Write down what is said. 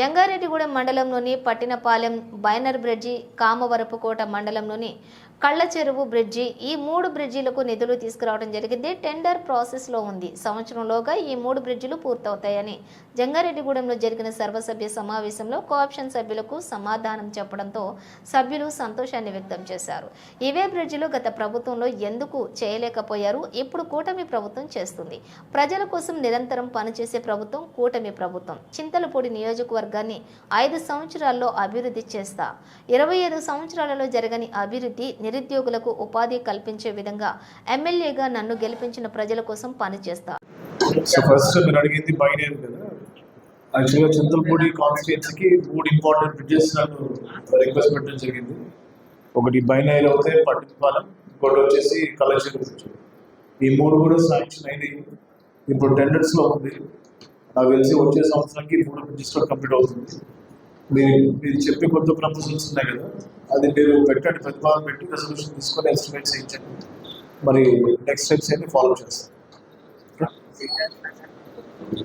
జంగారెడ్డిగూడెం మండలంలోని పట్టినపాలెం బైనర్ బ్రిడ్జి, కామవరపుకోట మండలంలోని కళ్ళచెరువు బ్రిడ్జి, ఈ 3 బ్రిడ్జిలకు నిధులు తీసుకురావడం జరిగింది. టెండర్ ప్రాసెస్లో ఉంది. సంవత్సరంలోగా ఈ 3 బ్రిడ్జిలు పూర్తవుతాయని జంగారెడ్డిగూడెంలో జరిగిన సర్వసభ్య సమావేశంలో కోఆప్షన్ సభ్యులకు సమాధానం చెప్పడంతో సభ్యులు సంతోషాన్ని వ్యక్తం చేశారు. ఇవే బ్రిడ్జిలు గత ప్రభుత్వంలో ఎందుకు చేయలేకపోయారు, ఇప్పుడు కూటమి ప్రభుత్వం చేస్తుంది. ప్రజల కోసం నిరంతరం పనిచేసే ప్రభుత్వం కూటమి ప్రభుత్వం. చింతలపూడి నియోజకవర్గాన్ని 5 సంవత్సరాల్లో అభివృద్ధి చేస్తా. 25 సంవత్సరాలలో జరగని అభివృద్ధి, నిరుద్యోగులకు ఉపాధి కల్పించే విధంగా ఎమ్మెల్యేగా నన్ను గెలిపించిన ప్రజల కోసం పనిచేస్తా. ఫస్ట్ మీరు అడిగింది బైనరీ కదా. యాక్చువల్గా చింతలపూడి కాన్స్టిట్యున్సీకి 3 ఇంపార్టెంట్ బ్రిడ్జెస్ నన్ను రిక్వెస్ట్ పెట్టడం జరిగింది. ఒకటి బైనరీ అవుతే పట్టినపాలెం, ఇంకోటి వచ్చేసి కళ్ళచెరువు బ్రిడ్జ్. ఈ 3 కూడా శాంక్షన్ అయినాయి. ఇప్పుడు టెండర్స్లో ఉంది. నాకు తెలిసి వచ్చే సంవత్సరానికి 3 బ్రిడ్జెస్ కంప్లీట్ అవుతుంది. మీరు చెప్పే కొత్త ప్రపోజల్స్ ఉన్నాయి కదా, అది మీరు పెట్టండి, ప్రతిపాదన పెట్టి రెజల్యూషన్ తీసుకొని ఎస్టిమేట్స్ ఇచ్చండి. మరి నెక్స్ట్ స్టెప్స్ ఏంటి ఫాలో చేస్తాం.